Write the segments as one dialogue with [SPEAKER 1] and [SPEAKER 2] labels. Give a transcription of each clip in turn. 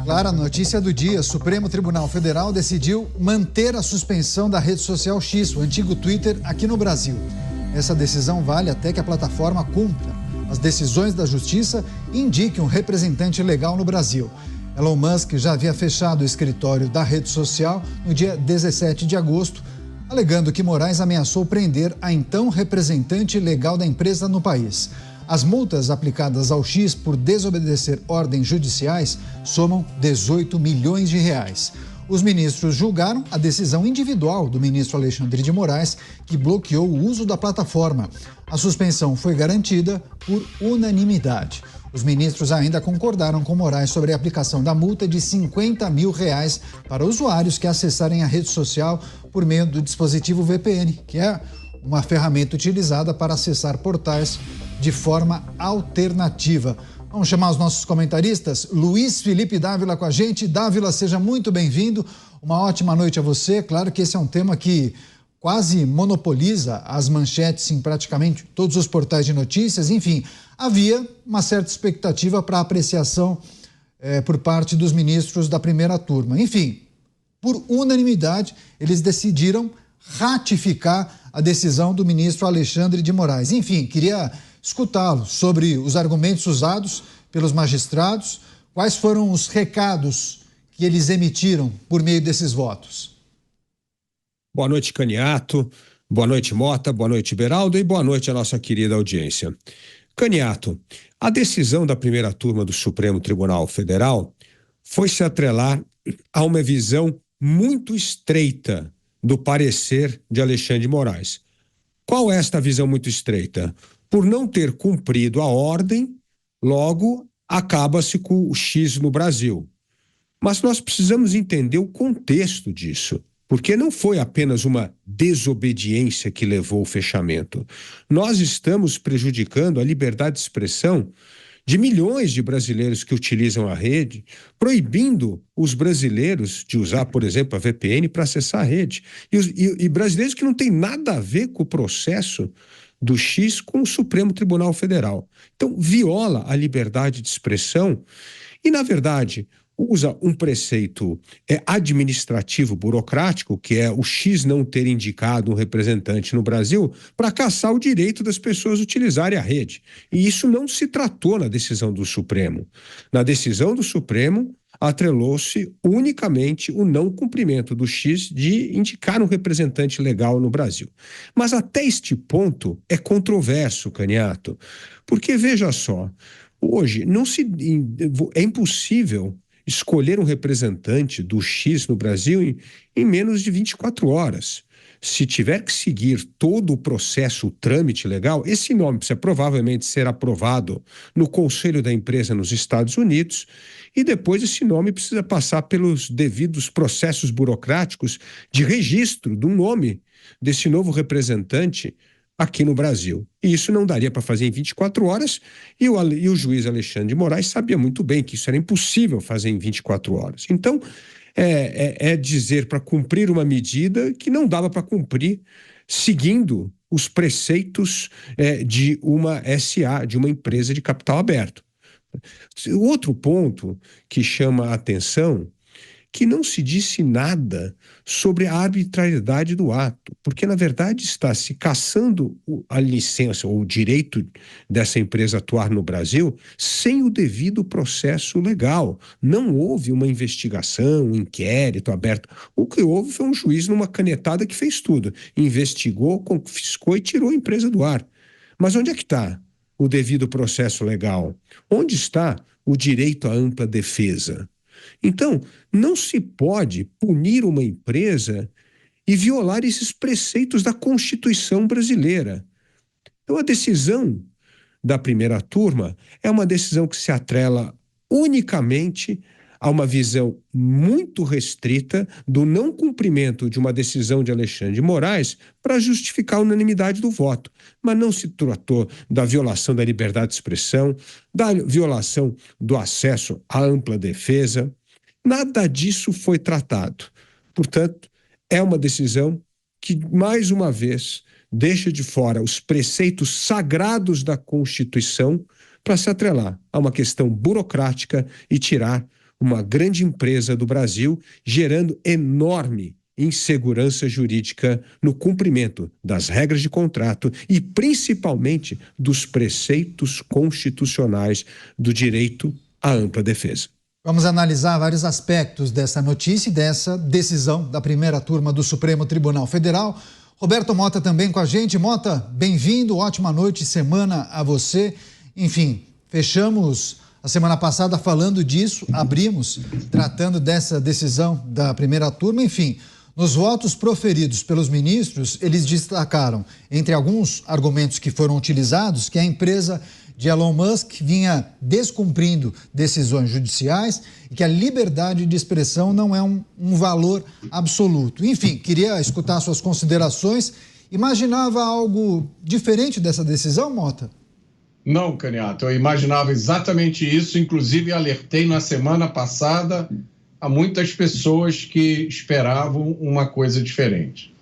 [SPEAKER 1] Clara, notícia do dia: Supremo Tribunal Federal decidiu manter a suspensão da rede social X, o antigo Twitter, aqui no Brasil. Essa decisão vale até que a plataforma cumpra as decisões da Justiça e indique um representante legal no Brasil. Elon Musk já havia fechado o escritório da rede social no dia 17 de agosto, alegando que Moraes ameaçou prender a então representante legal da empresa no país. As multas aplicadas ao X por desobedecer ordens judiciais somam 18 milhões de reais. Os ministros julgaram a decisão individual do ministro Alexandre de Moraes, que bloqueou o uso da plataforma. A suspensão foi garantida por unanimidade. Os ministros ainda concordaram com Moraes sobre a aplicação da multa de 50 mil reais para usuários que acessarem a rede social por meio do dispositivo VPN, que é uma ferramenta utilizada para acessar portais de forma alternativa. Vamos chamar os nossos comentaristas. Luiz Felipe Dávila com a gente. Dávila, seja muito bem-vindo. Uma ótima noite a você. Claro que esse é um tema que quase monopoliza as manchetes em praticamente todos os portais de notícias. Enfim, havia uma certa expectativa para apreciação por parte dos ministros da primeira turma. Enfim, por unanimidade, eles decidiram ratificar a decisão do ministro Alexandre de Moraes. Enfim, queria escutá-lo sobre os argumentos usados pelos magistrados, quais foram os recados que eles emitiram por meio desses votos.
[SPEAKER 2] Boa noite, Caniato, boa noite, Mota, boa noite, Beraldo, e boa noite à nossa querida audiência. Caniato, a decisão da primeira turma do Supremo Tribunal Federal foi se atrelar a uma visão muito estreita do parecer de Alexandre de Moraes. Qual é esta visão muito estreita? Por não ter cumprido a ordem, logo acaba-se com o X no Brasil. Mas nós precisamos entender o contexto disso, porque não foi apenas uma desobediência que levou ao fechamento. Nós estamos prejudicando a liberdade de expressão de milhões de brasileiros que utilizam a rede, proibindo os brasileiros de usar, por exemplo, a VPN para acessar a rede. E brasileiros que não têm nada a ver com o processo do X com o Supremo Tribunal Federal. Então, viola a liberdade de expressão e, na verdade, usa um preceito administrativo burocrático, que é o X não ter indicado um representante no Brasil, para caçar o direito das pessoas utilizarem a rede. E isso não se tratou na decisão do Supremo. Na decisão do Supremo, atrelou-se unicamente o não cumprimento do X de indicar um representante legal no Brasil. Mas até este ponto é controverso, Caniato, porque veja só, hoje é impossível escolher um representante do X no Brasil em menos de 24 horas. Se tiver que seguir todo o processo, o trâmite legal, esse nome precisa provavelmente ser aprovado no Conselho da Empresa nos Estados Unidos e depois esse nome precisa passar pelos devidos processos burocráticos de registro do nome desse novo representante aqui no Brasil. E isso não daria para fazer em 24 horas e o juiz Alexandre de Moraes sabia muito bem que isso era impossível fazer em 24 horas. Então, é dizer para cumprir uma medida que não dava para cumprir seguindo os preceitos de uma SA, de uma empresa de capital aberto. Outro ponto que chama a atenção, que não se disse nada sobre a arbitrariedade do ato, porque, na verdade, está se cassando a licença ou o direito dessa empresa atuar no Brasil sem o devido processo legal. Não houve uma investigação, um inquérito aberto. O que houve foi um juiz numa canetada que fez tudo. Investigou, confiscou e tirou a empresa do ar. Mas onde é que está o devido processo legal? Onde está o direito à ampla defesa? Então, não se pode punir uma empresa e violar esses preceitos da Constituição brasileira. Então, a decisão da primeira turma é uma decisão que se atrela unicamente a uma visão muito restrita do não cumprimento de uma decisão de Alexandre de Moraes para justificar a unanimidade do voto. Mas não se tratou da violação da liberdade de expressão, da violação do acesso à ampla defesa. Nada disso foi tratado. Portanto, é uma decisão que, mais uma vez, deixa de fora os preceitos sagrados da Constituição para se atrelar a uma questão burocrática e tirar uma grande empresa do Brasil, gerando enorme insegurança jurídica no cumprimento das regras de contrato e principalmente dos preceitos constitucionais do direito à ampla defesa.
[SPEAKER 1] Vamos analisar vários aspectos dessa notícia e dessa decisão da primeira turma do Supremo Tribunal Federal. Roberto Mota também com a gente. Mota, bem-vindo, ótima noite, semana a você. Enfim, fechamos a semana passada falando disso, abrimos tratando dessa decisão da primeira turma. Enfim, nos votos proferidos pelos ministros, eles destacaram, entre alguns argumentos que foram utilizados, que a empresa de Elon Musk vinha descumprindo decisões judiciais e que a liberdade de expressão não é um valor absoluto. Enfim, queria escutar suas considerações. Imaginava algo diferente dessa decisão, Mota?
[SPEAKER 3] Não, Caniato, eu imaginava exatamente isso, inclusive alertei na semana passada a muitas pessoas que esperavam uma coisa diferente.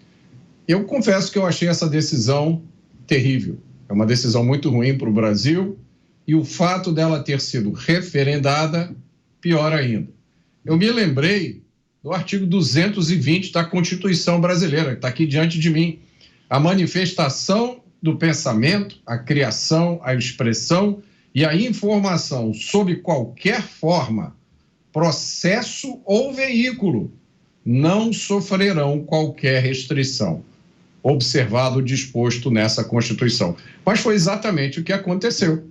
[SPEAKER 3] Eu confesso que eu achei essa decisão terrível. É uma decisão muito ruim para o Brasil e o fato dela ter sido referendada, pior ainda. Eu me lembrei do artigo 220 da Constituição brasileira, que está aqui diante de mim. A manifestação do pensamento, a criação, a expressão e a informação sob qualquer forma, processo ou veículo, não sofrerão qualquer restrição, observado o disposto nessa Constituição. Mas foi exatamente o que aconteceu.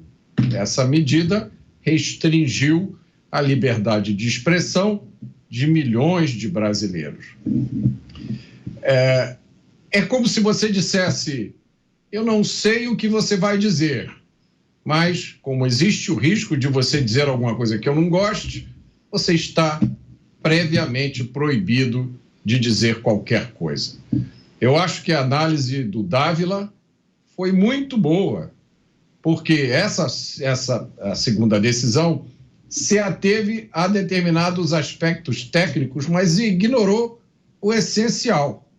[SPEAKER 3] Essa medida restringiu a liberdade de expressão de milhões de brasileiros. É como se você dissesse: eu não sei o que você vai dizer, mas como existe o risco de você dizer alguma coisa que eu não goste, você está previamente proibido de dizer qualquer coisa. Eu acho que a análise do Dávila foi muito boa, porque a segunda decisão se ateve a determinados aspectos técnicos, mas ignorou o essencial.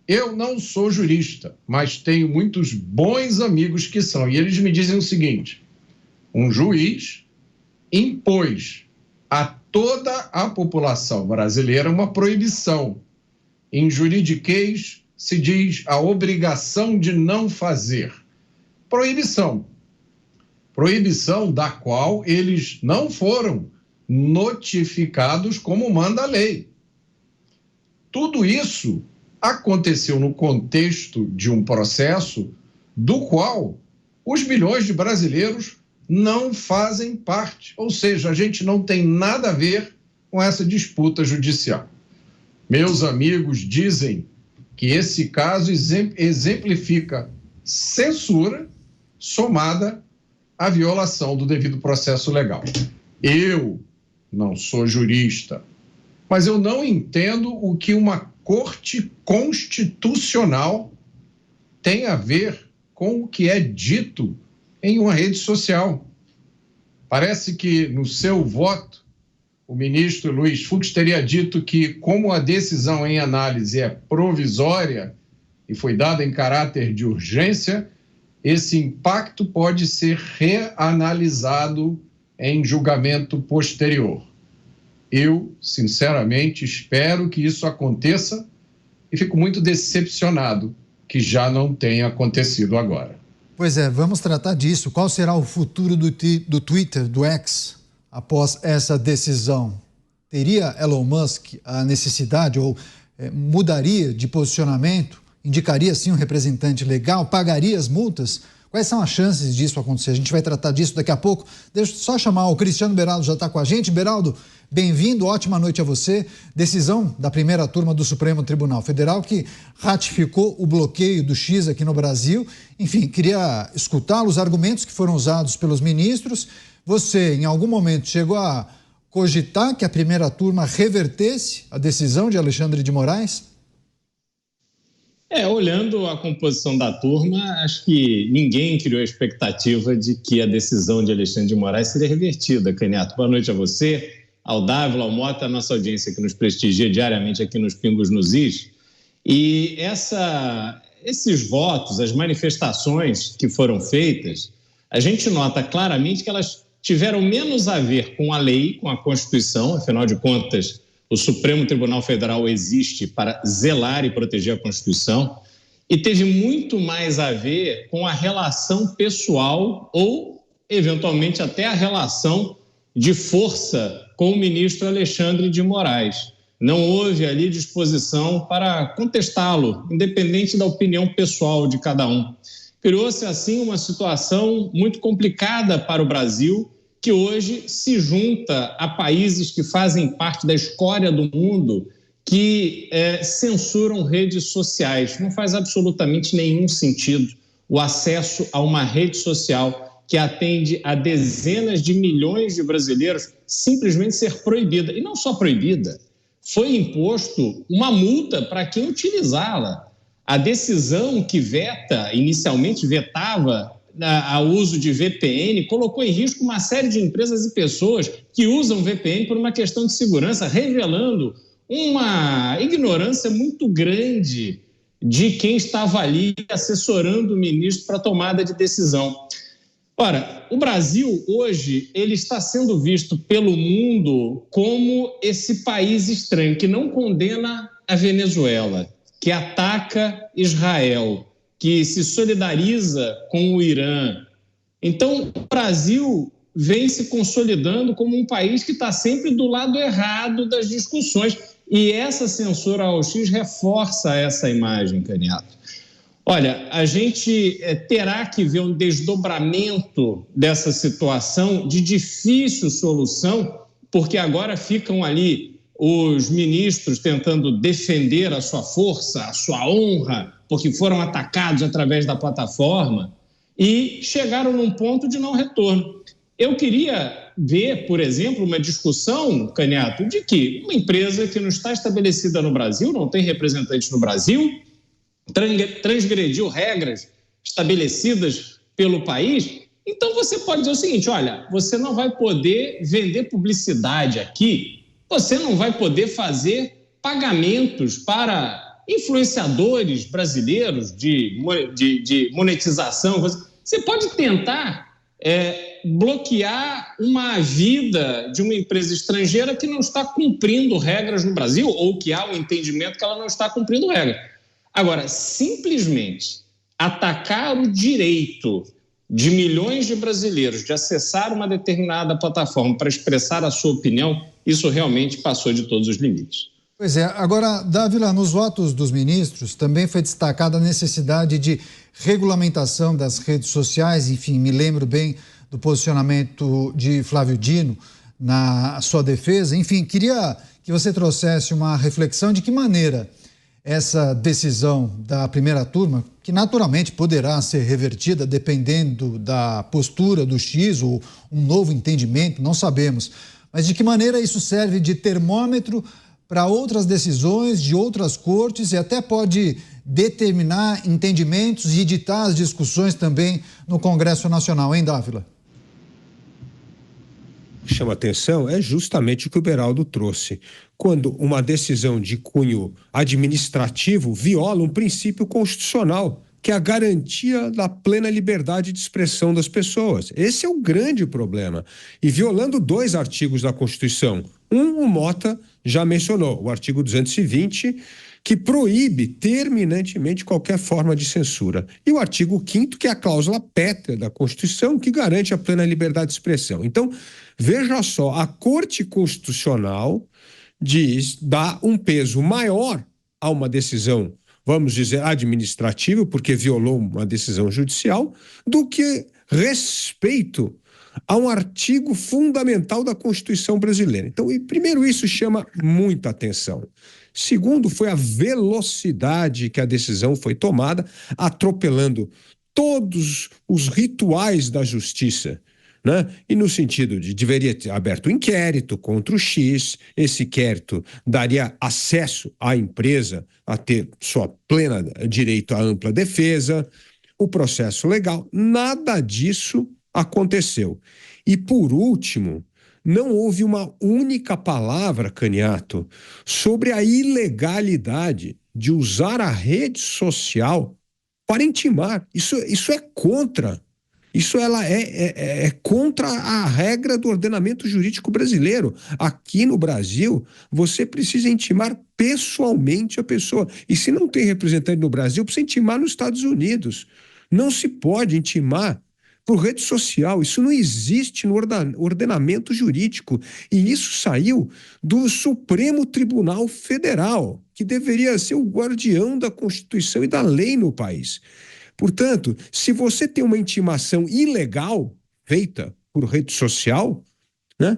[SPEAKER 3] Eu não sou jurista, mas tenho muitos bons amigos que são, e eles me dizem o seguinte: um juiz impôs a toda a população brasileira uma proibição. Em juridiquês se diz a obrigação de não fazer. Proibição. Proibição da qual eles não foram notificados como manda a lei. Tudo isso aconteceu no contexto de um processo do qual os milhões de brasileiros não fazem parte. Ou seja, a gente não tem nada a ver com essa disputa judicial. Meus amigos dizem que esse caso exemplifica censura somada à violação do devido processo legal. Eu não sou jurista, mas eu não entendo o que uma corte constitucional tem a ver com o que é dito em uma rede social. Parece que no seu voto, o ministro Luiz Fux teria dito que, como a decisão em análise é provisória e foi dada em caráter de urgência, esse impacto pode ser reanalisado em julgamento posterior. Eu, sinceramente, espero que isso aconteça e fico muito decepcionado que já não tenha acontecido agora.
[SPEAKER 1] Pois é, vamos tratar disso. Qual será o futuro do Twitter, do X, após essa decisão? Teria Elon Musk a necessidade ou mudaria de posicionamento? Indicaria, sim, um representante legal? Pagaria as multas? Quais são as chances disso acontecer? A gente vai tratar disso daqui a pouco. Deixa eu só chamar o Cristiano Beraldo, já está com a gente. Beraldo, bem-vindo, ótima noite a você. Decisão da primeira turma do Supremo Tribunal Federal que ratificou o bloqueio do X aqui no Brasil. Enfim, queria escutá-lo, os argumentos que foram usados pelos ministros. Você, em algum momento, chegou a cogitar que a primeira turma revertesse a decisão de Alexandre de Moraes?
[SPEAKER 4] Olhando a composição da turma, acho que ninguém criou a expectativa de que a decisão de Alexandre de Moraes seria revertida. Caniato, boa noite a você, ao Dávila, ao Mota, a nossa audiência que nos prestigia diariamente aqui nos Pingos nos Is. E esses votos, as manifestações que foram feitas, a gente nota claramente que elas tiveram menos a ver com a lei, com a Constituição, afinal de contas, o Supremo Tribunal Federal existe para zelar e proteger a Constituição, e teve muito mais a ver com a relação pessoal ou, eventualmente, até a relação de força com o ministro Alexandre de Moraes. Não houve ali disposição para contestá-lo, independente da opinião pessoal de cada um. Criou-se, assim, uma situação muito complicada para o Brasil, que hoje se junta a países que fazem parte da escória do mundo, que censuram redes sociais. Não faz absolutamente nenhum sentido o acesso a uma rede social que atende a dezenas de milhões de brasileiros simplesmente ser proibida. E não só proibida, foi imposto uma multa para quem utilizá-la. A decisão que inicialmente vetava o uso de VPN, colocou em risco uma série de empresas e pessoas que usam VPN por uma questão de segurança, revelando uma ignorância muito grande de quem estava ali assessorando o ministro para a tomada de decisão. Ora, o Brasil hoje ele está sendo visto pelo mundo como esse país estranho que não condena a Venezuela, que ataca Israel, que se solidariza com o Irã. Então, o Brasil vem se consolidando como um país que está sempre do lado errado das discussões. E essa censura ao X reforça essa imagem, Caniato. Olha, a gente terá que ver um desdobramento dessa situação de difícil solução, porque agora ficam ali os ministros tentando defender a sua força, a sua honra, porque foram atacados através da plataforma e chegaram num ponto de não retorno. Eu queria ver, por exemplo, uma discussão, Caniato, de que uma empresa que não está estabelecida no Brasil, não tem representante no Brasil, transgrediu regras estabelecidas pelo país, então você pode dizer o seguinte, olha, você não vai poder vender publicidade aqui, você não vai poder fazer pagamentos para influenciadores brasileiros de monetização. Você pode tentar bloquear uma vida de uma empresa estrangeira que não está cumprindo regras no Brasil ou que há o entendimento que ela não está cumprindo regras. Agora, simplesmente atacar o direito de milhões de brasileiros de acessar uma determinada plataforma para expressar a sua opinião, isso realmente passou de todos os limites.
[SPEAKER 1] Pois é. Agora, Dávila, nos votos dos ministros também foi destacada a necessidade de regulamentação das redes sociais. Enfim, me lembro bem do posicionamento de Flávio Dino na sua defesa. Enfim, queria que você trouxesse uma reflexão de que maneira essa decisão da primeira turma, que naturalmente poderá ser revertida dependendo da postura do X ou um novo entendimento, não sabemos, mas de que maneira isso serve de termômetro para outras decisões de outras cortes e até pode determinar entendimentos e ditar as discussões também no Congresso Nacional, hein, Dávila?
[SPEAKER 2] Chama atenção é justamente o que o Beraldo trouxe. Quando uma decisão de cunho administrativo viola um princípio constitucional, que é a garantia da plena liberdade de expressão das pessoas. Esse é o grande problema. E violando 2 artigos da Constituição. O Mota já mencionou, o artigo 220, que proíbe terminantemente qualquer forma de censura. E o artigo 5º, que é a cláusula pétrea da Constituição, que garante a plena liberdade de expressão. Então, veja só, a Corte Constitucional dá um peso maior a uma decisão, vamos dizer, administrativa, porque violou uma decisão judicial, do que respeito a um artigo fundamental da Constituição brasileira. Então, primeiro, isso chama muita atenção. Segundo, foi a velocidade que a decisão foi tomada, atropelando todos os rituais da justiça, né? E no sentido de deveria ter aberto um inquérito contra o X, esse inquérito daria acesso à empresa a ter sua plena direito à ampla defesa, o processo legal, nada disso aconteceu. E por último, não houve uma única palavra, Caniato, sobre a ilegalidade de usar a rede social para intimar. Isso é contra Isso ela é contra a regra do ordenamento jurídico brasileiro. Aqui no Brasil, você precisa intimar pessoalmente a pessoa. E se não tem representante no Brasil, precisa intimar nos Estados Unidos. Não se pode intimar por rede social. Isso não existe no ordenamento jurídico. E isso saiu do Supremo Tribunal Federal, que deveria ser o guardião da Constituição e da lei no país. Portanto, se você tem uma intimação ilegal feita por rede social, né,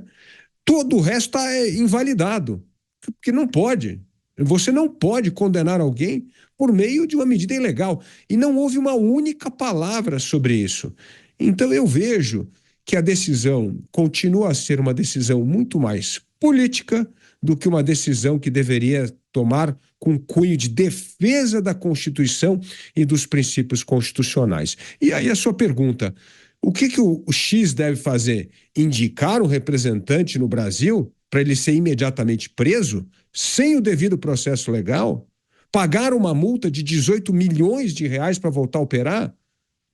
[SPEAKER 2] todo o resto está invalidado, porque não pode. Você não pode condenar alguém por meio de uma medida ilegal. E não houve uma única palavra sobre isso. Então eu vejo que a decisão continua a ser uma decisão muito mais política do que uma decisão que deveria tomar com cunho de defesa da Constituição e dos princípios constitucionais. E aí a sua pergunta, o que o X deve fazer? Indicar um representante no Brasil para ele ser imediatamente preso, sem o devido processo legal? Pagar uma multa de 18 milhões de reais para voltar a operar?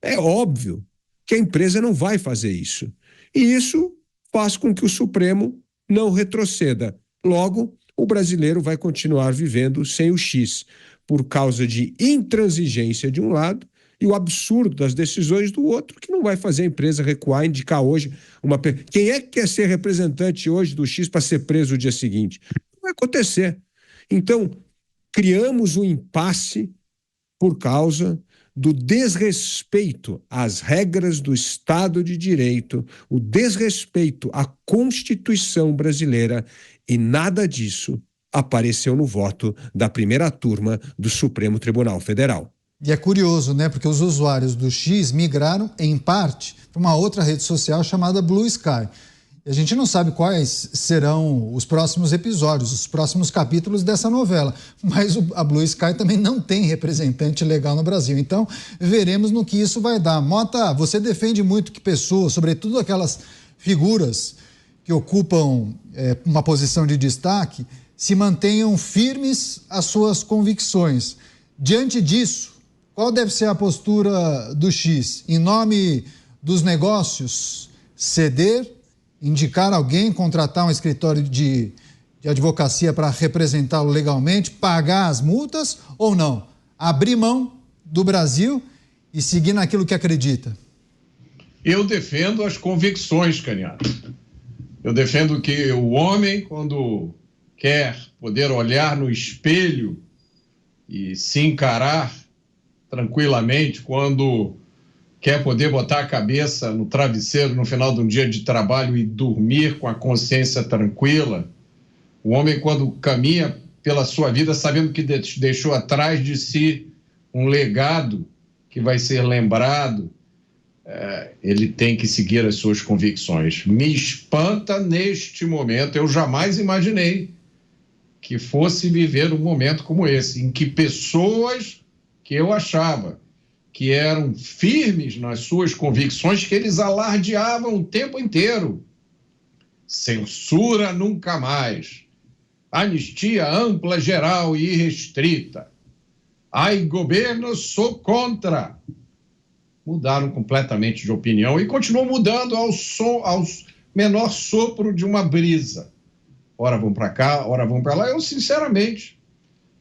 [SPEAKER 2] É óbvio que a empresa não vai fazer isso. E isso faz com que o Supremo não retroceda. Logo, o brasileiro vai continuar vivendo sem o X, por causa de intransigência de um lado e o absurdo das decisões do outro, que não vai fazer a empresa recuar, indicar hoje uma... Quem é que quer ser representante hoje do X para ser preso no dia seguinte? Não vai acontecer. Então, criamos um impasse por causa do desrespeito às regras do Estado de Direito, o desrespeito à Constituição brasileira, e nada disso apareceu no voto da primeira turma do Supremo Tribunal Federal.
[SPEAKER 1] E é curioso, né? Porque os usuários do X migraram, em parte, para uma outra rede social chamada Blue Sky. E a gente não sabe quais serão os próximos episódios, os próximos capítulos dessa novela. Mas a Blue Sky também não tem representante legal no Brasil. Então, veremos no que isso vai dar. Mota, você defende muito que pessoas, sobretudo aquelas figuras que ocupam uma posição de destaque, se mantenham firmes às suas convicções. Diante disso, qual deve ser a postura do X? Em nome dos negócios, ceder, indicar alguém, contratar um escritório de advocacia para representá-lo legalmente, pagar as multas ou não? Abrir mão do Brasil e seguir naquilo que acredita?
[SPEAKER 3] Eu defendo as convicções, Caniato. Eu defendo que o homem, quando quer poder olhar no espelho e se encarar tranquilamente, quando quer poder botar a cabeça no travesseiro no final de um dia de trabalho e dormir com a consciência tranquila, o homem, quando caminha pela sua vida sabendo que deixou atrás de si um legado que vai ser lembrado, ele tem que seguir as suas convicções. Me espanta neste momento, eu jamais imaginei que fosse viver um momento como esse, em que pessoas que eu achava que eram firmes nas suas convicções, que eles alardeavam o tempo inteiro. Censura nunca mais. Anistia ampla, geral e irrestrita. Ai, governo, sou contra. Mudaram completamente de opinião e continuam mudando ao menor sopro de uma brisa. Ora vão para cá, ora vão para lá. Eu, sinceramente,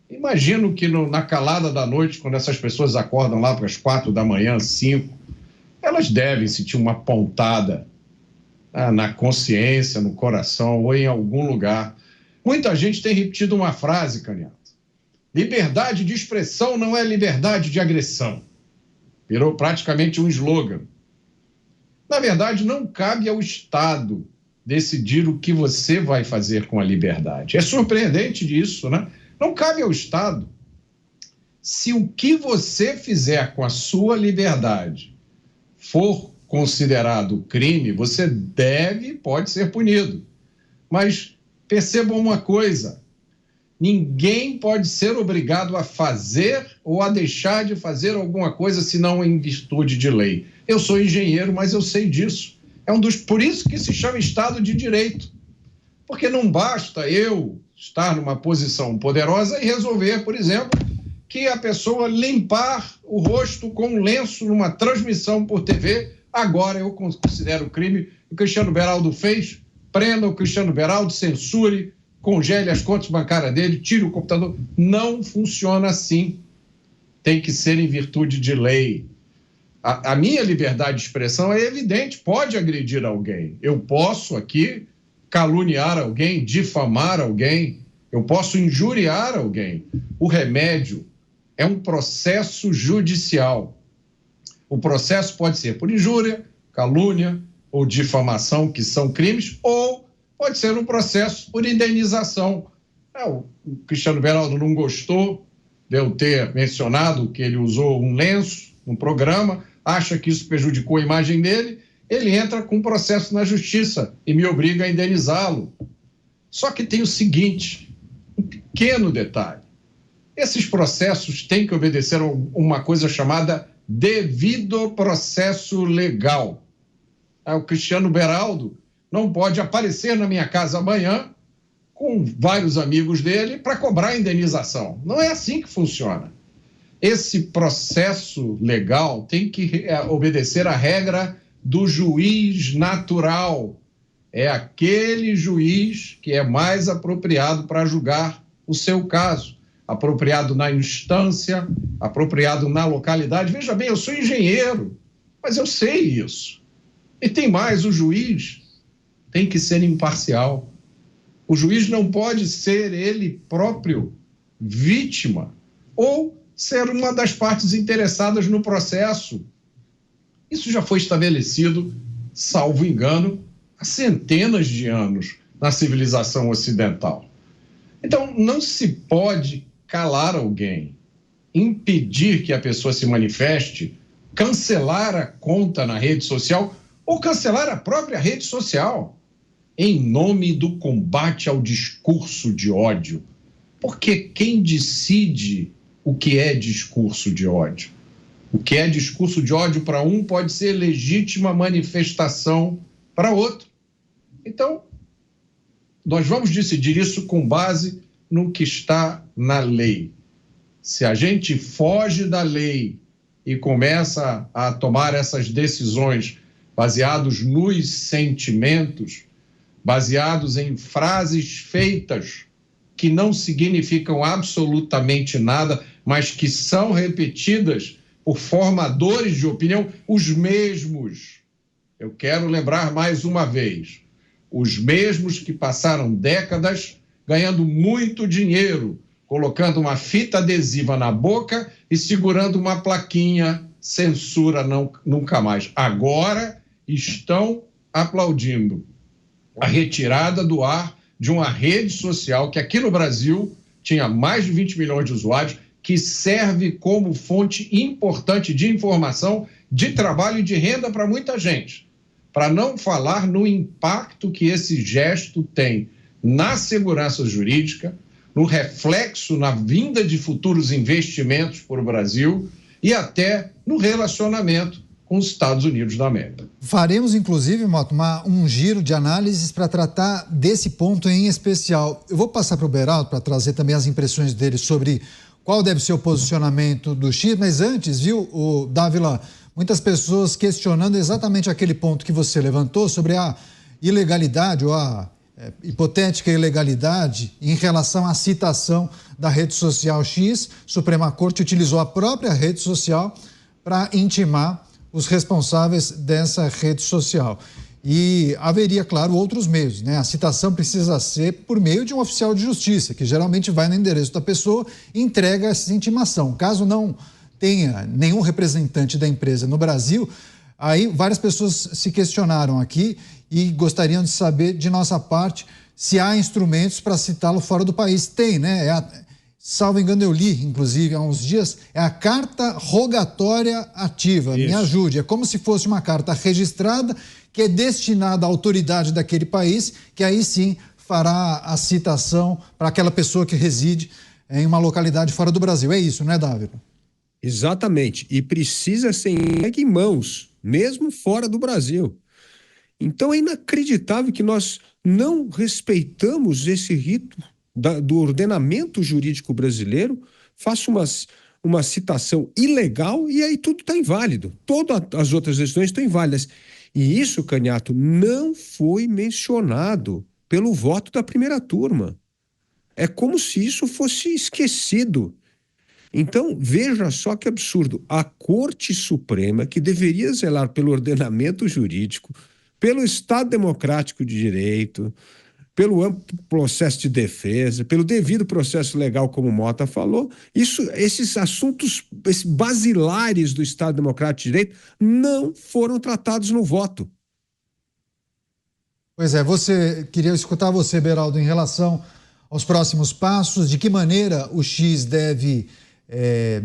[SPEAKER 3] imagino que na calada da noite, quando essas pessoas acordam lá para as 4 da manhã, 5, elas devem sentir uma pontada na consciência, no coração ou em algum lugar. Muita gente tem repetido uma frase, Caniato. Liberdade de expressão não é liberdade de agressão. Virou praticamente um slogan. Na verdade, não cabe ao Estado decidir o que você vai fazer com a liberdade. É surpreendente disso, né? Não cabe ao Estado. Se o que você fizer com a sua liberdade for considerado crime, você pode ser punido. Mas percebam uma coisa, ninguém pode ser obrigado a fazer ou a deixar de fazer alguma coisa senão em virtude de lei. Eu sou engenheiro, mas eu sei disso. Por isso que se chama Estado de Direito. Porque não basta eu estar numa posição poderosa e resolver, por exemplo, que a pessoa limpar o rosto com um lenço numa transmissão por TV Agora eu considero crime. O Cristiano Beraldo fez, prenda o Cristiano Beraldo, censure, congele as contas bancárias dele, tire o computador. Não funciona assim. Tem que ser em virtude de lei. A minha liberdade de expressão é evidente, pode agredir alguém. Eu posso aqui caluniar alguém, difamar alguém, eu posso injuriar alguém. O remédio é um processo judicial. O processo pode ser por injúria, calúnia ou difamação, que são crimes, ou pode ser um processo por indenização. O Cristiano Beraldo não gostou de eu ter mencionado que ele usou um lenço no programa, acha que isso prejudicou a imagem dele, ele entra com um processo na justiça e me obriga a indenizá-lo. Só que tem o seguinte, um pequeno detalhe. Esses processos têm que obedecer a uma coisa chamada devido processo legal. O Cristiano Beraldo não pode aparecer na minha casa amanhã com vários amigos dele para cobrar indenização. Não é assim que funciona. Esse processo legal tem que obedecer à regra do juiz natural. É aquele juiz que é mais apropriado para julgar o seu caso. Apropriado na instância, apropriado na localidade. Veja bem, eu sou engenheiro, mas eu sei isso. E tem mais, o juiz tem que ser imparcial. O juiz não pode ser ele próprio vítima ou ser uma das partes interessadas no processo. Isso já foi estabelecido, salvo engano, há centenas de anos na civilização ocidental. Então, não se pode calar alguém, impedir que a pessoa se manifeste, cancelar a conta na rede social ou cancelar a própria rede social em nome do combate ao discurso de ódio. Porque quem decide o que é discurso de ódio? O que é discurso de ódio para um pode ser legítima manifestação para outro. Então, nós vamos decidir isso com base no que está na lei. Se a gente foge da lei e começa a tomar essas decisões baseados nos sentimentos, baseados em frases feitas que não significam absolutamente nada, mas que são repetidas por formadores de opinião, os mesmos. Eu quero lembrar mais uma vez, os mesmos que passaram décadas ganhando muito dinheiro, colocando uma fita adesiva na boca e segurando uma plaquinha, censura não, nunca mais. Agora estão aplaudindo a retirada do ar de uma rede social que aqui no Brasil tinha mais de 20 milhões de usuários, que serve como fonte importante de informação, de trabalho e de renda para muita gente. Para não falar no impacto que esse gesto tem na segurança jurídica, no reflexo na vinda de futuros investimentos para o Brasil e até no relacionamento com os Estados Unidos da América.
[SPEAKER 1] Faremos, inclusive, Mota, um giro de análises para tratar desse ponto em especial. Eu vou passar para o Beraldo para trazer também as impressões dele sobre qual deve ser o posicionamento do X, mas antes, viu, o Dávila, muitas pessoas questionando exatamente aquele ponto que você levantou sobre a ilegalidade ou a hipotética ilegalidade em relação à citação da rede social X. Suprema Corte utilizou a própria rede social para intimar os responsáveis dessa rede social. E haveria, claro, outros meios, né? A citação precisa ser por meio de um oficial de justiça, que geralmente vai no endereço da pessoa e entrega essa intimação. Caso não tenha nenhum representante da empresa no Brasil, aí várias pessoas se questionaram aqui e gostariam de saber de nossa parte se há instrumentos para citá-lo fora do país. Tem, né? Salvo engano, eu li, inclusive, há uns dias, é a carta rogatória ativa. Isso. Me ajude. É como se fosse uma carta registrada que é destinada à autoridade daquele país, que aí sim fará a citação para aquela pessoa que reside em uma localidade fora do Brasil. É isso, né, Dávila?
[SPEAKER 2] Exatamente. E precisa ser em mãos, mesmo fora do Brasil. Então é inacreditável que nós não respeitamos esse rito do ordenamento jurídico brasileiro. Faço uma citação ilegal e aí tudo está inválido. Todas as outras decisões estão inválidas. E isso, Canhato, não foi mencionado pelo voto da primeira turma. É como se isso fosse esquecido. Então, veja só que absurdo. A Corte Suprema, que deveria zelar pelo ordenamento jurídico, pelo Estado Democrático de Direito, pelo amplo processo de defesa, pelo devido processo legal, como o Mota falou, esses assuntos basilares do Estado Democrático de Direito não foram tratados no voto.
[SPEAKER 1] Pois é, queria escutar você, Beraldo, em relação aos próximos passos, de que maneira o X deve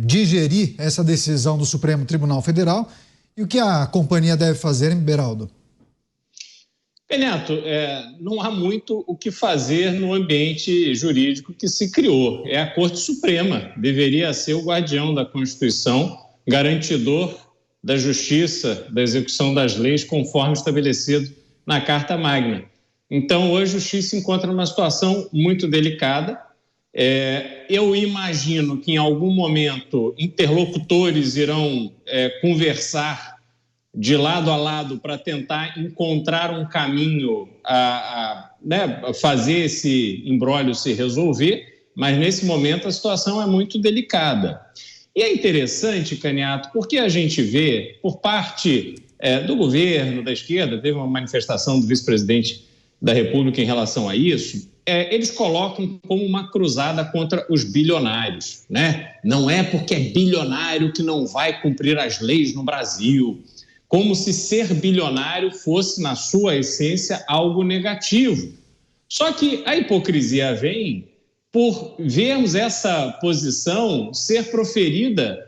[SPEAKER 1] digerir essa decisão do Supremo Tribunal Federal e o que a companhia deve fazer, hein, Beraldo?
[SPEAKER 4] Neto, não há muito o que fazer no ambiente jurídico que se criou. É a Corte Suprema, deveria ser o guardião da Constituição, garantidor da justiça, da execução das leis, conforme estabelecido na Carta Magna. Então, hoje o X se encontra numa situação muito delicada. Eu imagino que em algum momento interlocutores irão conversar de lado a lado para tentar encontrar um caminho a fazer esse imbróglio se resolver, mas nesse momento a situação é muito delicada. E é interessante, Canhato, porque a gente vê, por parte do governo, da esquerda, teve uma manifestação do vice-presidente da República em relação a isso, eles colocam como uma cruzada contra os bilionários, né? Não é porque é bilionário que não vai cumprir as leis no Brasil, como se ser bilionário fosse, na sua essência, algo negativo. Só que a hipocrisia vem por vermos essa posição ser proferida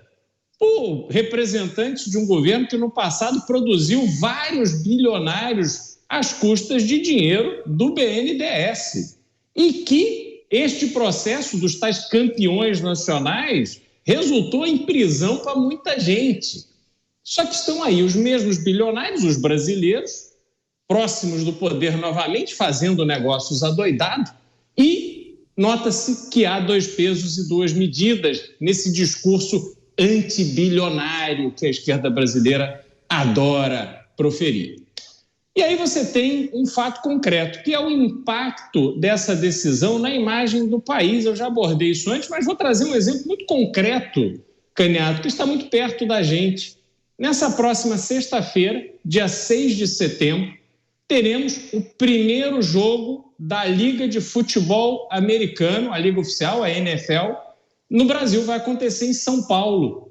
[SPEAKER 4] por representantes de um governo que no passado produziu vários bilionários às custas de dinheiro do BNDES. E que este processo dos tais campeões nacionais resultou em prisão para muita gente. Só que estão aí os mesmos bilionários, os brasileiros, próximos do poder novamente, fazendo negócios adoidados, e nota-se que há dois pesos e duas medidas nesse discurso antibilionário que a esquerda brasileira adora proferir. E aí você tem um fato concreto, que é o impacto dessa decisão na imagem do país. Eu já abordei isso antes, mas vou trazer um exemplo muito concreto, Canhato, que está muito perto da gente. Nessa próxima sexta-feira, dia 6 de setembro, teremos o primeiro jogo da Liga de Futebol Americano, a Liga Oficial, a NFL, no Brasil. Vai acontecer em São Paulo.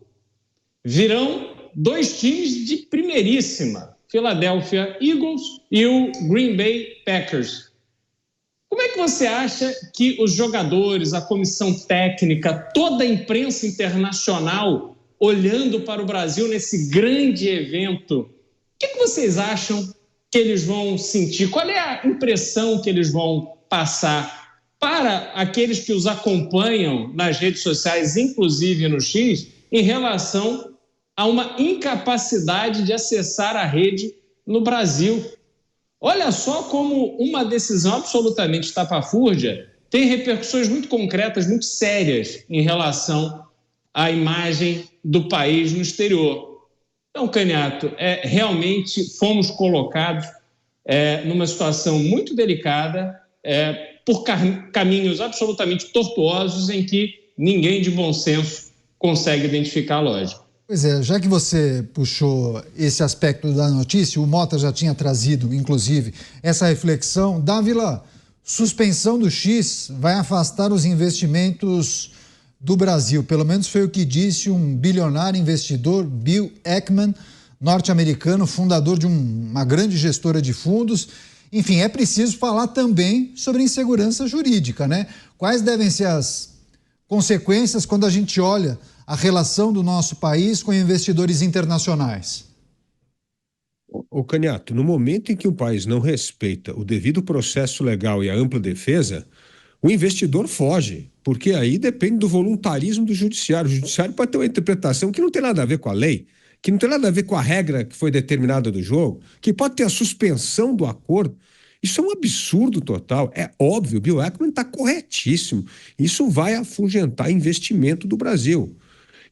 [SPEAKER 4] Virão dois times de primeiríssima, Philadelphia Eagles e o Green Bay Packers. Como é que você acha que os jogadores, a comissão técnica, toda a imprensa internacional olhando para o Brasil nesse grande evento, o que vocês acham que eles vão sentir? Qual é a impressão que eles vão passar para aqueles que os acompanham nas redes sociais, inclusive no X, em relação a uma incapacidade de acessar a rede no Brasil? Olha só como uma decisão absolutamente estapafúrdia tem repercussões muito concretas, muito sérias em relação à imagem do país no exterior. Então, Canhato, realmente fomos colocados numa situação muito delicada por caminhos absolutamente tortuosos em que ninguém de bom senso consegue identificar a lógica.
[SPEAKER 1] Pois é, já que você puxou esse aspecto da notícia, o Mota já tinha trazido, inclusive, essa reflexão. Dávila, suspensão do X vai afastar os investimentos do Brasil. Pelo menos foi o que disse um bilionário investidor, Bill Ackman, norte-americano, fundador de uma grande gestora de fundos. Enfim, é preciso falar também sobre insegurança jurídica, né? Quais devem ser as consequências quando a gente olha a relação do nosso país com investidores internacionais?
[SPEAKER 2] Ô Canhato, no momento em que o país não respeita o devido processo legal e a ampla defesa, o investidor foge, porque aí depende do voluntarismo do judiciário. O judiciário pode ter uma interpretação que não tem nada a ver com a lei, que não tem nada a ver com a regra que foi determinada do jogo, que pode ter a suspensão do acordo. Isso é um absurdo total. É óbvio, o Bill Ackman está corretíssimo. Isso vai afugentar investimento do Brasil.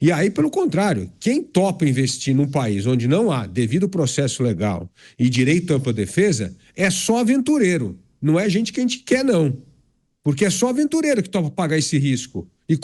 [SPEAKER 2] E aí, pelo contrário, quem topa investir num país onde não há devido processo legal e direito à ampla defesa é só aventureiro. Não é gente que a gente quer, não. Porque é só aventureiro que topa pagar esse risco e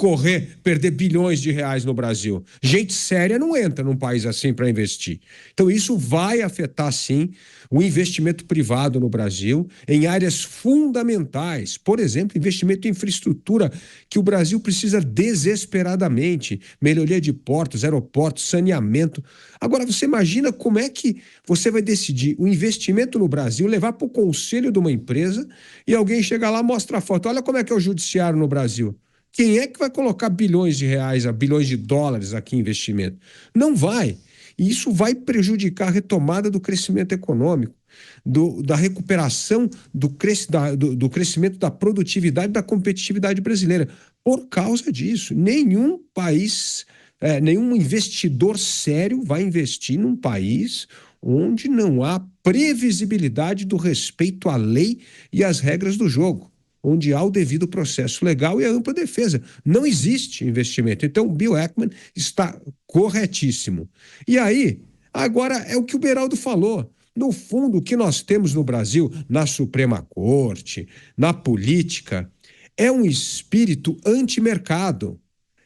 [SPEAKER 2] perder bilhões de reais no Brasil. Gente séria não entra num país assim para investir. Então isso vai afetar, sim, o investimento privado no Brasil em áreas fundamentais. Por exemplo, investimento em infraestrutura que o Brasil precisa desesperadamente. Melhoria de portos, aeroportos, saneamento. Agora, você imagina como é que você vai decidir o investimento no Brasil, levar para o conselho de uma empresa e alguém chega lá e mostra a foto. Olha como é que é o judiciário no Brasil. Quem é que vai colocar bilhões de reais, bilhões de dólares aqui em investimento? Não vai. E isso vai prejudicar a retomada do crescimento econômico, da recuperação do crescimento da produtividade e da competitividade brasileira. Por causa disso, nenhum investidor sério vai investir num país onde não há previsibilidade do respeito à lei e às regras do jogo, onde há o devido processo legal e a ampla defesa. Não existe investimento. Então, Bill Ackman está corretíssimo. E aí, agora é o que o Beraldo falou. No fundo, o que nós temos no Brasil, na Suprema Corte, na política, é um espírito anti-mercado.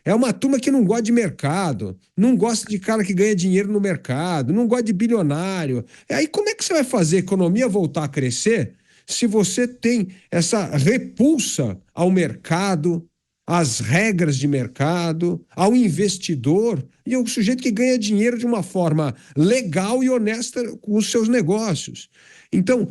[SPEAKER 2] É uma turma que não gosta de mercado, não gosta de cara que ganha dinheiro no mercado, não gosta de bilionário. E aí, como é que você vai fazer a economia voltar a crescer se você tem essa repulsa ao mercado, às regras de mercado, ao investidor e ao sujeito que ganha dinheiro de uma forma legal e honesta com os seus negócios? Então,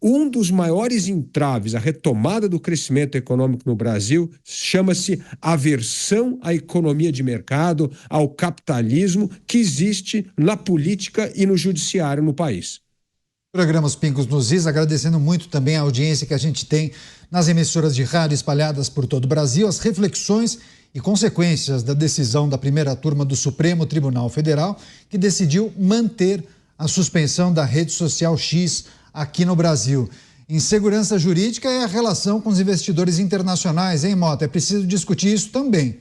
[SPEAKER 2] um dos maiores entraves à retomada do crescimento econômico no Brasil chama-se aversão à economia de mercado, ao capitalismo que existe na política e no judiciário no país.
[SPEAKER 1] Programas Pingos nos Is, agradecendo muito também a audiência que a gente tem nas emissoras de rádio espalhadas por todo o Brasil, as reflexões e consequências da decisão da primeira turma do Supremo Tribunal Federal, que decidiu manter a suspensão da rede social X aqui no Brasil. Insegurança jurídica é a relação com os investidores internacionais, hein, Mota? É preciso discutir isso também.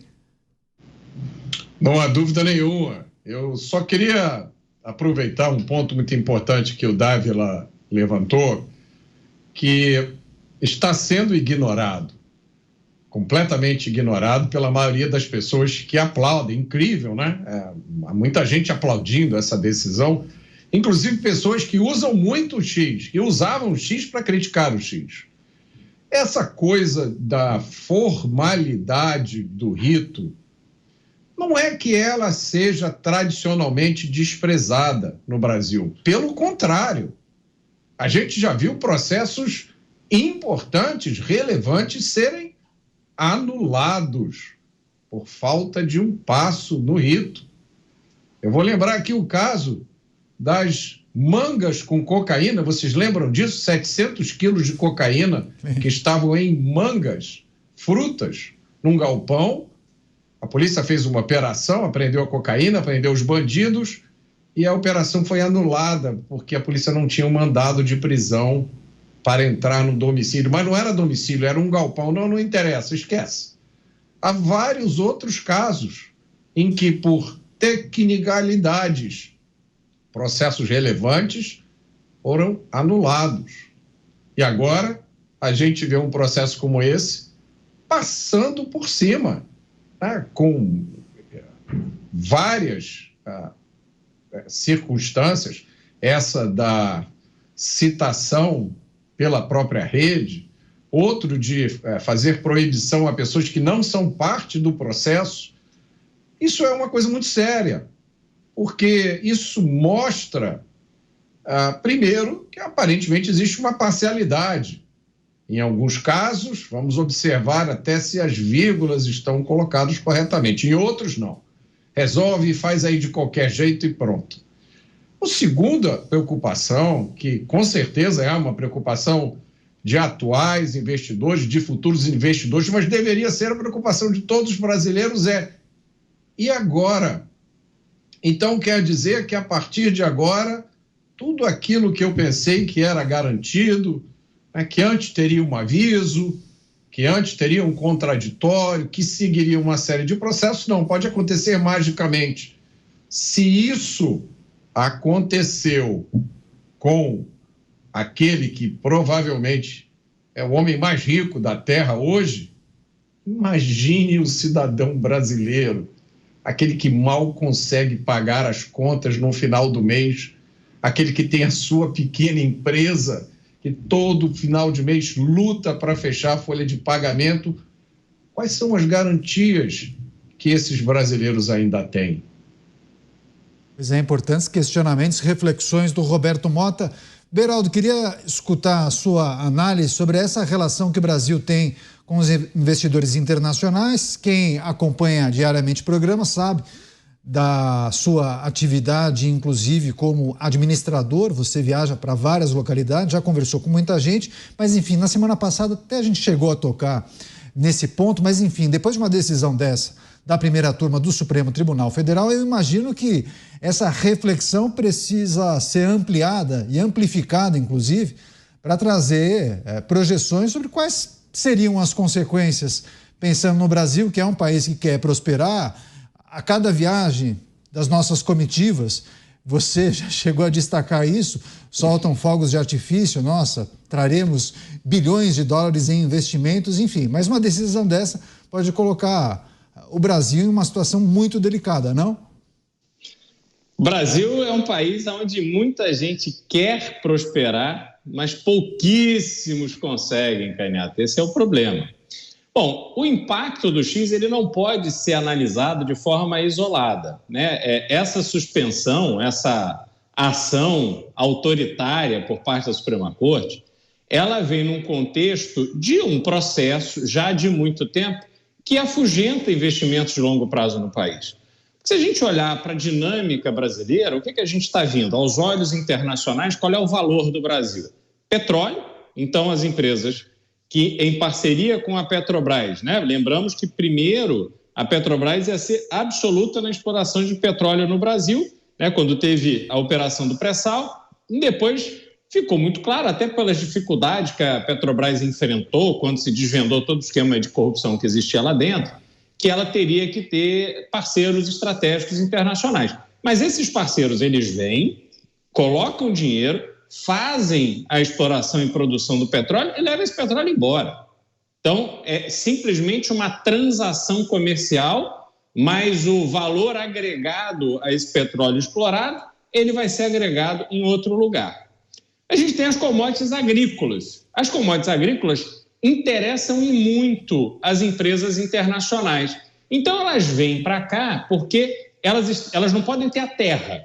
[SPEAKER 3] Não há dúvida nenhuma. Eu só queria aproveitar um ponto muito importante que o Dávila levantou, que está sendo ignorado, completamente ignorado pela maioria das pessoas que aplaudem. Incrível, né? Há muita gente aplaudindo essa decisão, inclusive pessoas que usam muito o X, que usavam o X para criticar o X. Essa coisa da formalidade do rito não é que ela seja tradicionalmente desprezada no Brasil. Pelo contrário, a gente já viu processos importantes, relevantes, serem anulados por falta de um passo no rito. Eu vou lembrar aqui o caso das mangas com cocaína. Vocês lembram disso? 700 quilos de cocaína que estavam em mangas, frutas, num galpão. A polícia fez uma operação, apreendeu a cocaína, apreendeu os bandidos e a operação foi anulada porque a polícia não tinha um mandado de prisão para entrar no domicílio. Mas não era domicílio, era um galpão. Não interessa, esquece. Há vários outros casos em que, por tecnicalidades, processos relevantes foram anulados. E agora a gente vê um processo como esse passando por cima, né, com várias circunstâncias, essa da citação pela própria rede, outro de fazer proibição a pessoas que não são parte do processo. Isso é uma coisa muito séria, porque isso mostra, primeiro, que aparentemente existe uma parcialidade. Em alguns casos, vamos observar até se as vírgulas estão colocadas corretamente. Em outros, não. Resolve e faz aí de qualquer jeito e pronto. A segunda preocupação, que com certeza é uma preocupação de atuais investidores, de futuros investidores, mas deveria ser a preocupação de todos os brasileiros, e agora? Então, quer dizer que a partir de agora, tudo aquilo que eu pensei que era garantido, que antes teria um aviso, que antes teria um contraditório, que seguiria uma série de processos. Não, pode acontecer magicamente. Se isso aconteceu com aquele que provavelmente é o homem mais rico da Terra hoje, imagine o cidadão brasileiro, aquele que mal consegue pagar as contas no final do mês, aquele que tem a sua pequena empresa, que todo final de mês luta para fechar a folha de pagamento. Quais são as garantias que esses brasileiros ainda têm?
[SPEAKER 1] Pois é, importantes questionamentos, reflexões do Roberto Mota. Beraldo, queria escutar a sua análise sobre essa relação que o Brasil tem com os investidores internacionais. Quem acompanha diariamente o programa sabe da sua atividade, inclusive como administrador. Você viaja para várias localidades, já conversou com muita gente, mas enfim, na semana passada até a gente chegou a tocar nesse ponto, mas enfim, depois de uma decisão dessa, da primeira turma do Supremo Tribunal Federal, eu imagino que essa reflexão precisa ser ampliada e amplificada, inclusive, para trazer projeções sobre quais seriam as consequências, pensando no Brasil, que é um país que quer prosperar. A cada viagem das nossas comitivas, você já chegou a destacar isso, soltam fogos de artifício, nossa, traremos bilhões de dólares em investimentos, enfim, mas uma decisão dessa pode colocar o Brasil em uma situação muito delicada, não?
[SPEAKER 4] O Brasil é um país onde muita gente quer prosperar, mas pouquíssimos conseguem, Canhato. Esse é o problema. Bom, o impacto do X ele não pode ser analisado de forma isolada, né? Essa suspensão, essa ação autoritária por parte da Suprema Corte, ela vem num contexto de um processo já de muito tempo que afugenta investimentos de longo prazo no país. Se a gente olhar para a dinâmica brasileira, o que a gente está vendo? Aos olhos internacionais, qual é o valor do Brasil? Petróleo, então as empresas que em parceria com a Petrobras, né? Lembramos que primeiro a Petrobras ia ser absoluta na exploração de petróleo no Brasil, né? Quando teve a operação do pré-sal, e depois ficou muito claro, até pelas dificuldades que a Petrobras enfrentou quando se desvendou todo o esquema de corrupção que existia lá dentro, que ela teria que ter parceiros estratégicos internacionais. Mas esses parceiros, eles vêm, colocam dinheiro, fazem a exploração e produção do petróleo e levam esse petróleo embora. Então, é simplesmente uma transação comercial, mas o valor agregado a esse petróleo explorado, ele vai ser agregado em outro lugar. A gente tem as commodities agrícolas. As commodities agrícolas interessam e muito as empresas internacionais. Então, elas vêm para cá porque elas não podem ter a terra,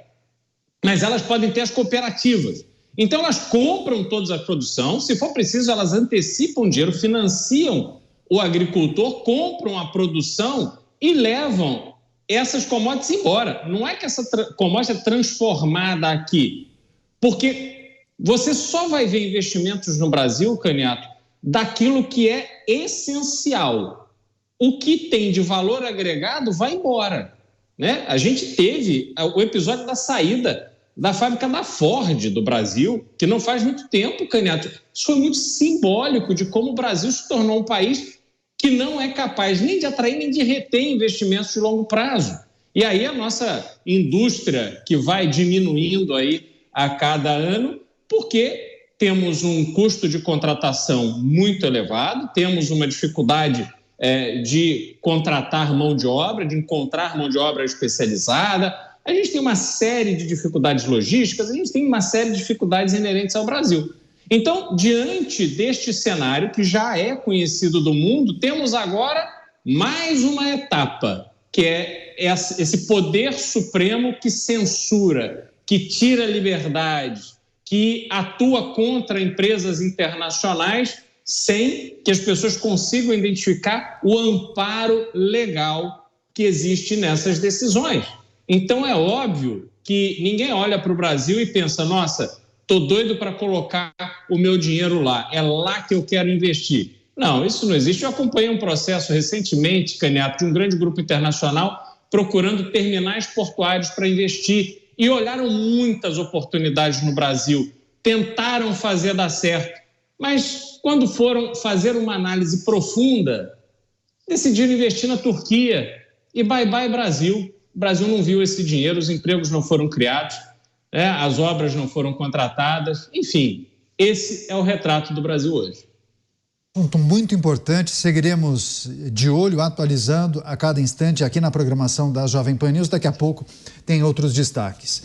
[SPEAKER 4] mas elas podem ter as cooperativas. Então, elas compram toda a produção, se for preciso, elas antecipam dinheiro, financiam o agricultor, compram a produção e levam essas commodities embora. Não é que essa commodity é transformada aqui, porque você só vai ver investimentos no Brasil, Canhato, daquilo que é essencial. O que tem de valor agregado vai embora, né? A gente teve o episódio da saída da fábrica da Ford do Brasil, que não faz muito tempo, Canhato. Isso foi muito simbólico de como o Brasil se tornou um país que não é capaz nem de atrair nem de reter investimentos de longo prazo. E aí a nossa indústria que vai diminuindo aí a cada ano, porque temos um custo de contratação muito elevado, temos uma dificuldade de contratar mão de obra, de encontrar mão de obra especializada. A gente tem uma série de dificuldades logísticas, a gente tem uma série de dificuldades inerentes ao Brasil. Então, diante deste cenário que já é conhecido do mundo, temos agora mais uma etapa, que é esse poder supremo que censura, que tira liberdades, que atua contra empresas internacionais sem que as pessoas consigam identificar o amparo legal que existe nessas decisões. Então, é óbvio que ninguém olha para o Brasil e pensa, nossa, estou doido para colocar o meu dinheiro lá, é lá que eu quero investir. Não, isso não existe. Eu acompanhei um processo recentemente, Canhato, de um grande grupo internacional procurando terminais portuários para investir e olharam muitas oportunidades no Brasil, tentaram fazer dar certo, Mas quando foram fazer uma análise profunda, decidiram investir na Turquia e bye-bye Brasil. O Brasil não viu esse dinheiro, os empregos não foram criados, as obras não foram contratadas, enfim, esse é o retrato do Brasil hoje.
[SPEAKER 1] Ponto muito importante, seguiremos de olho, atualizando a cada instante aqui na programação da Jovem Pan News. Daqui a pouco tem outros destaques.